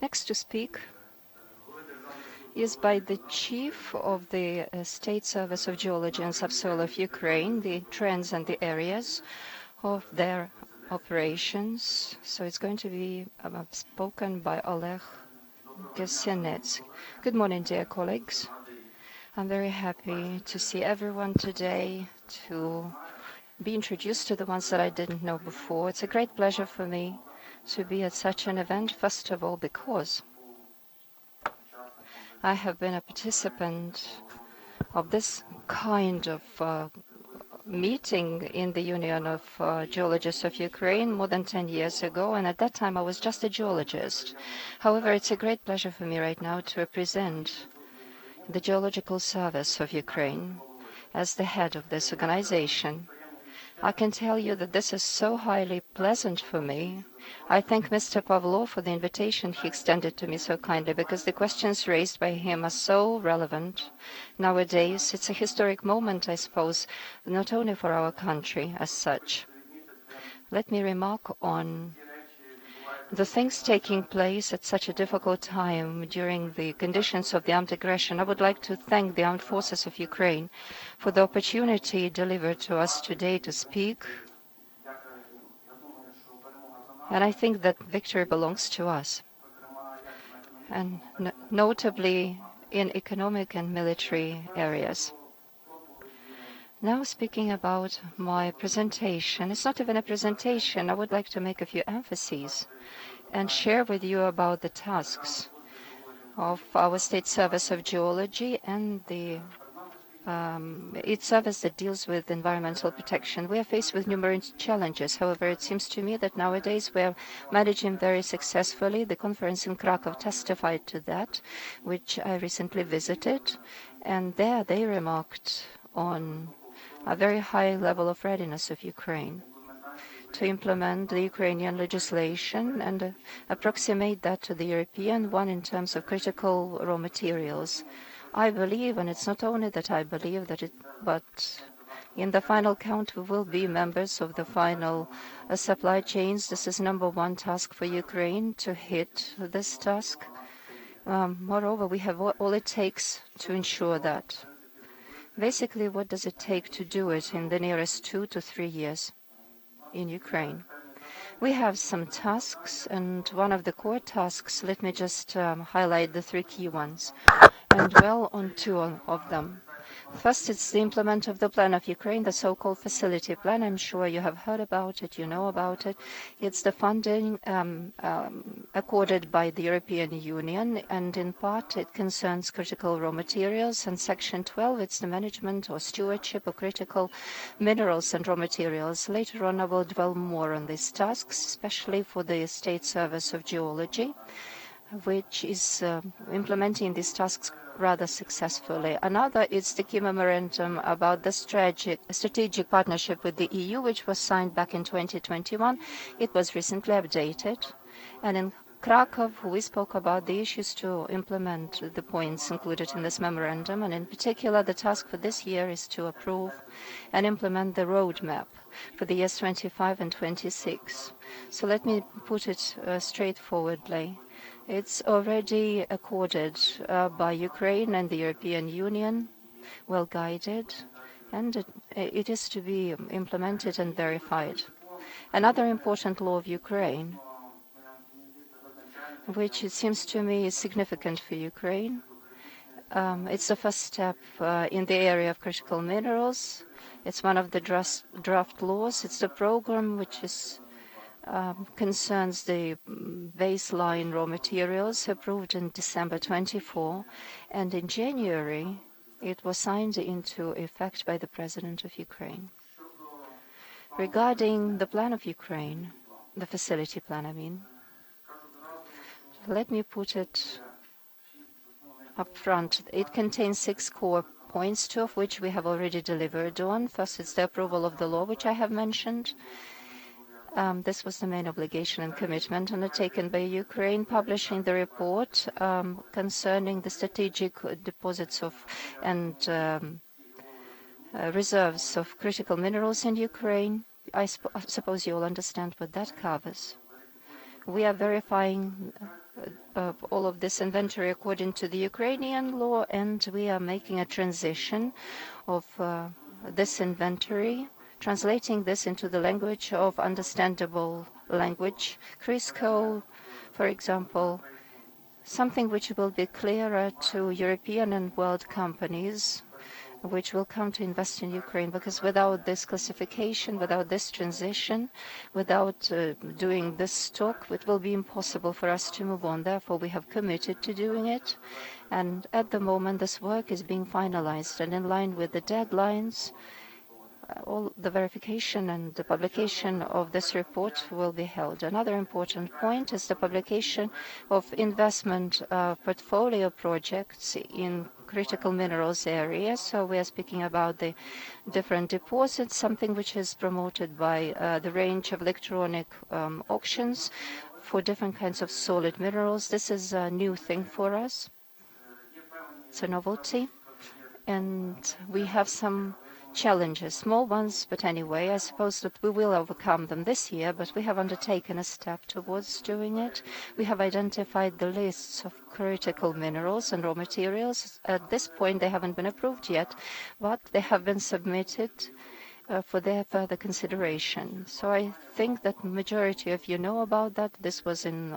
Next to speak is by the Chief of the State Service of Geology and Subsoil of Ukraine, the trends and the areas of their operations. So it's going to be spoken by Oleh. Good morning, dear colleagues. I'm very happy to see everyone today, to be introduced to the ones that I didn't know before. It's a great pleasure for me to be at such an event, first of all, because I have been a participant of this kind of meeting in the Union of Geologists of Ukraine more than 10 years ago, and at that time I was just a geologist. However, it's a great pleasure for me right now to represent the Geological Service of Ukraine as the head of this organization. I can tell you that this is so highly pleasant for me. I thank Mr. Pavlov for the invitation he extended to me so kindly, because the questions raised by him are so relevant nowadays. It's a historic moment, I suppose, not only for our country as such. Let me remark on the things taking place at such a difficult time during the conditions of the armed aggression. I would like to thank the armed forces of Ukraine for the opportunity delivered to us today to speak. And I think that victory belongs to us, and notably in economic and military areas. Now, speaking about my presentation, it's not even a presentation. I would like to make a few emphases and share with you about the tasks of our State Service of Geology and its service that deals with environmental protection. We are faced with numerous challenges. However, it seems to me that nowadays we are managing very successfully. The conference in Krakow testified to that, which I recently visited, and there they remarked on a very high level of readiness of Ukraine to implement the Ukrainian legislation and approximate that to the European one in terms of critical raw materials. I believe, and it's not only that I believe that but in the final count we will be members of the final supply chains. This is #1 task for Ukraine to hit this task. Moreover, we have all it takes to ensure that. Basically, what does it take to do it in the nearest 2 to 3 years in Ukraine? We have some tasks, and one of the core tasks, let me just highlight the 3 key ones and dwell on 2 of them. First, it's the implement of the plan of Ukraine, the so-called facility plan. I'm sure you have heard about it, you know about it. It's the funding accorded by the European Union, and in part it concerns critical raw materials. And Section 12, it's the management or stewardship of critical minerals and raw materials. Later on, I will dwell more on these tasks, especially for the State Service of Geology, which is implementing these tasks rather successfully. Another is the key memorandum about the strategic partnership with the EU, which was signed back in 2021. It was recently updated. And in Krakow, we spoke about the issues to implement the points included in this memorandum. And in particular, the task for this year is to approve and implement the roadmap for the years 25 and 26. So let me put it straightforwardly. It's already accorded by Ukraine and the European Union, well guided, and it is to be implemented and verified. Another important law of Ukraine, which it seems to me is significant for Ukraine, it's the first step in the area of critical minerals. It's one of the draft laws. It's the program which is concerns the baseline raw materials, approved in December 24, and in January it was signed into effect by the President of Ukraine. Regarding the plan of Ukraine, the facility plan, I mean, let me put it up front. It contains 6 core points, 2 of which we have already delivered on. First, it's the approval of the law, which I have mentioned. This was the main obligation and commitment undertaken by Ukraine, publishing the report concerning the strategic deposits of and reserves of critical minerals in Ukraine. I suppose you all understand what that covers. We are verifying all of this inventory according to the Ukrainian law, and we are making a transition of this inventory, translating this into the language of understandable language. Crisco, for example, something which will be clearer to European and world companies which will come to invest in Ukraine, because without this classification, without this transition, without doing this stock, it will be impossible for us to move on. Therefore, we have committed to doing it. And at the moment, this work is being finalized. And in line with the deadlines, all the verification and the publication of this report will be held. Another important point is the publication of investment portfolio projects in critical minerals areas. So we are speaking about the different deposits, something which is promoted by the range of electronic auctions for different kinds of solid minerals. This is a new thing for us. It's a novelty. And we have some challenges, small ones, but anyway, I suppose that we will overcome them this year, but we have undertaken a step towards doing it. We have identified the lists of critical minerals and raw materials. At this point, they haven't been approved yet, but they have been submitted for their further consideration. So I think that the majority of you know about that. This was in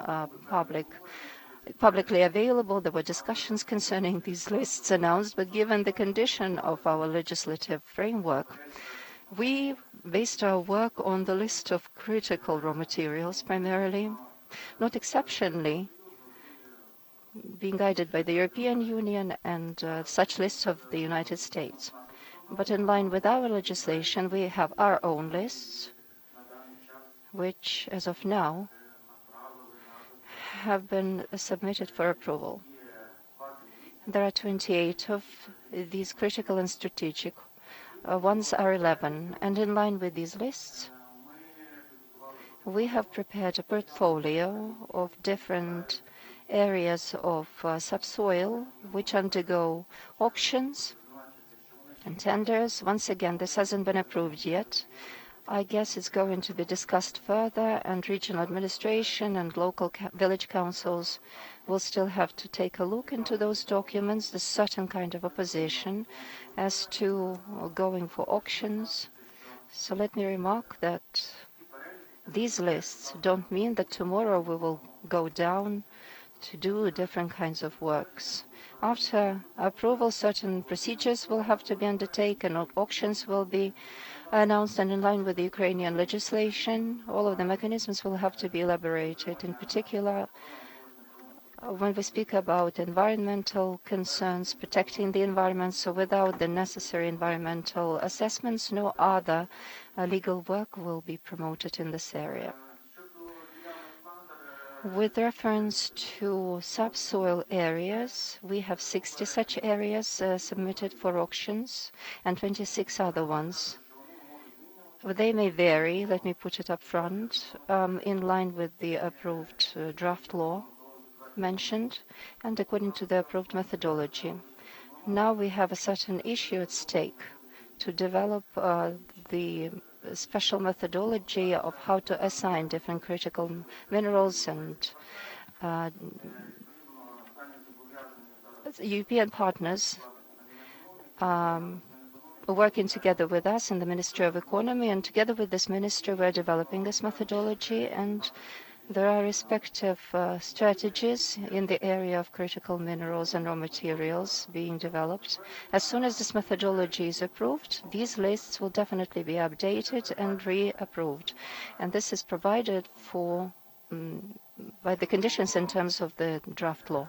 publicly available. There were discussions concerning these lists announced, but given the condition of our legislative framework, we based our work on the list of critical raw materials primarily, not exceptionally, being guided by the European Union and such lists of the United States. But in line with our legislation, we have our own lists, which, as of now, have been submitted for approval. There are 28 of these critical and strategic. Ones are 11. And in line with these lists, we have prepared a portfolio of different areas of subsoil which undergo auctions and tenders. Once again, this hasn't been approved yet. I guess it's going to be discussed further, and regional administration and local village councils will still have to take a look into those documents. There's certain kind of opposition as to going for auctions. So let me remark that these lists don't mean that tomorrow we will go down to do different kinds of works. After approval, certain procedures will have to be undertaken, auctions will be announced, and in line with the Ukrainian legislation, all of the mechanisms will have to be elaborated. In particular, when we speak about environmental concerns, protecting the environment, so without the necessary environmental assessments, no other legal work will be promoted in this area. With reference to subsoil areas, we have 60 such areas submitted for auctions and 26 other ones. They may vary, let me put it up front, in line with the approved draft law mentioned and according to the approved methodology. Now we have a certain issue at stake to develop the special methodology of how to assign different critical minerals, and European partners working together with us in the Ministry of Economy, and together with this ministry we're developing this methodology, and there are respective strategies in the area of critical minerals and raw materials being developed. As soon as this methodology is approved, these lists will definitely be updated and re-approved, and this is provided for by the conditions in terms of the draft law.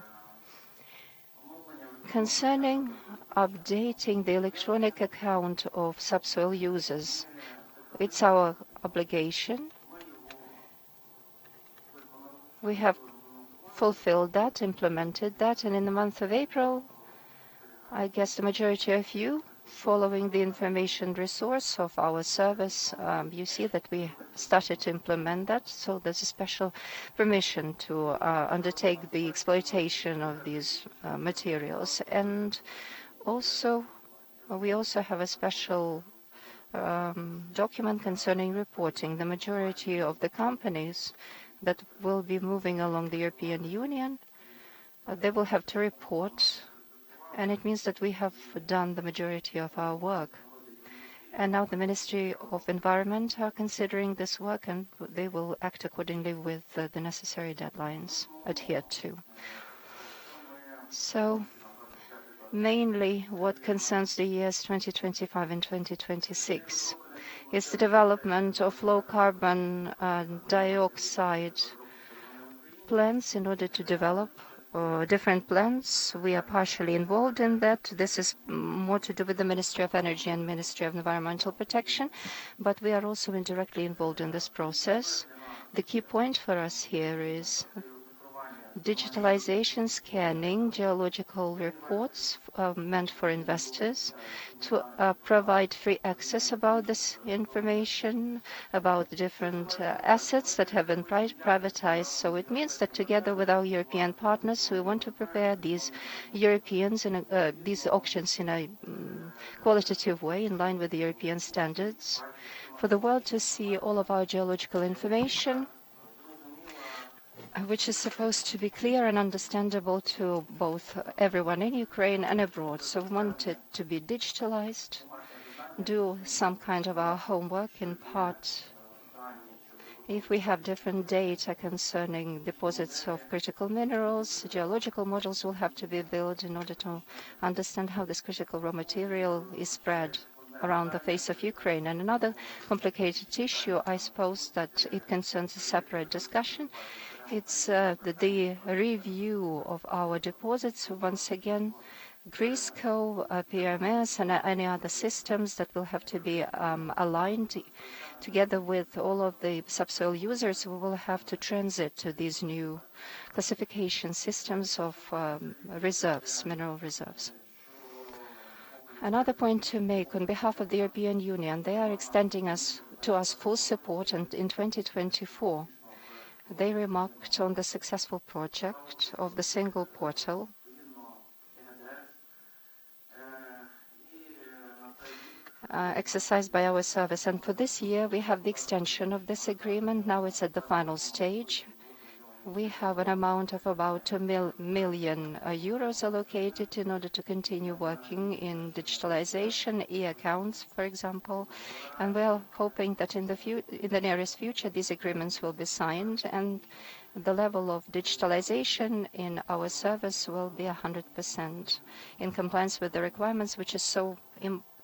Concerning updating the electronic account of subsoil users, it's our obligation. We have fulfilled that, implemented that, and in the month of April, I guess the majority of you, following the information resource of our service, you see that we started to implement that. So there's a special permission to undertake the exploitation of these materials. And also, we also have a special document concerning reporting. The majority of the companies that will be moving along the European Union, they will have to report, and it means that we have done the majority of our work. And now the Ministry of Environment are considering this work, and they will act accordingly with the necessary deadlines adhered to. So mainly what concerns the years 2025 and 2026 is the development of low carbon dioxide plans in order to develop different plans. We are partially involved in that. This is more to do with the Ministry of Energy and Ministry of Environmental Protection, but we are also indirectly involved in this process. The key point for us here is digitalization, scanning, geological reports meant for investors to provide free access about this information, about the different assets that have been privatized. So it means that together with our European partners, we want to prepare these these auctions in a qualitative way in line with the European standards for the world to see all of our geological information, which is supposed to be clear and understandable to both everyone in Ukraine and abroad. So we want it to be digitalized, do some kind of our homework in part. If we have different data concerning deposits of critical minerals, geological models will have to be built in order to understand how this critical raw material is spread around the face of Ukraine. And another complicated issue, I suppose, that it concerns a separate discussion. It's the review of our deposits. Once again, GRISCO, PMS, and any other systems that will have to be aligned together with all of the subsoil users. We will have to transit to these new classification systems of reserves, mineral reserves. Another point to make on behalf of the European Union, they are extending to us full support, and in 2024, they remarked on the successful project of the single portal exercised by our service. And for this year, we have the extension of this agreement. Now it's at the final stage. We have an amount of about 2 million euros allocated in order to continue working in digitalization, e-accounts, for example. And we are hoping that in the nearest future, these agreements will be signed, and the level of digitalization in our service will be 100% in compliance with the requirements, which is so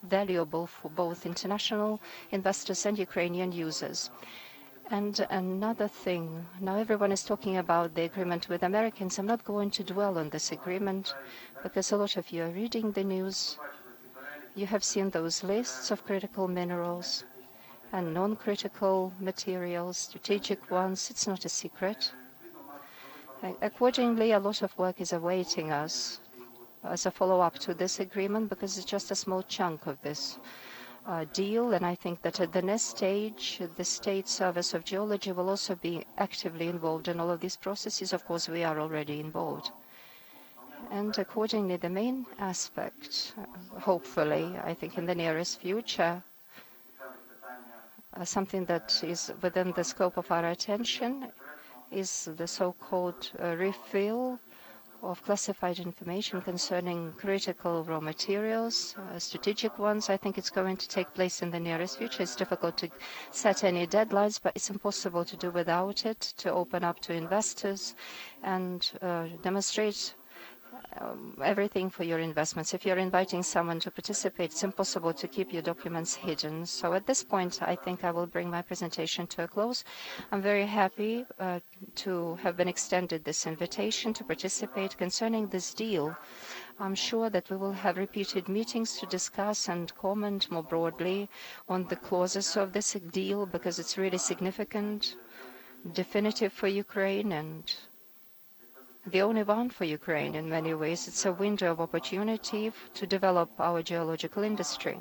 valuable for both international investors and Ukrainian users. And another thing, now everyone is talking about the agreement with Americans. I'm not going to dwell on this agreement because a lot of you are reading the news. You have seen those lists of critical minerals and non-critical materials, strategic ones. It's not a secret. Accordingly, a lot of work is awaiting us as a follow-up to this agreement because it's just a small chunk of this deal, and I think that at the next stage, the State Service of Geology will also be actively involved in all of these processes. Of course, we are already involved. And accordingly, the main aspect, hopefully, I think in the nearest future, something that is within the scope of our attention is the so-called refill of classified information concerning critical raw materials, strategic ones. I think it's going to take place in the nearest future. It's difficult to set any deadlines, but it's impossible to do without it, to open up to investors and demonstrate everything for your investments. If you're inviting someone to participate, it's impossible to keep your documents hidden. So at this point, I think I will bring my presentation to a close. I'm very happy to have been extended this invitation to participate concerning this deal. I'm sure that we will have repeated meetings to discuss and comment more broadly on the clauses of this deal because it's really significant, definitive for Ukraine, and the only one for Ukraine in many ways. It's a window of opportunity to develop our geological industry.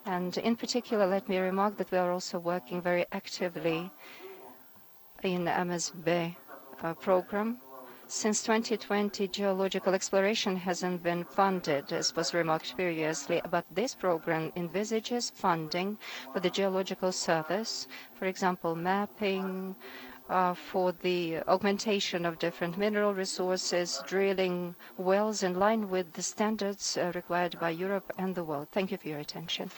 And in particular, let me remark that we are also working very actively in MSB program. Since 2020, geological exploration hasn't been funded, as was remarked previously, but this program envisages funding for the geological service, for example, mapping, for the augmentation of different mineral resources, drilling wells in line with the standards required by Europe and the world. Thank you for your attention.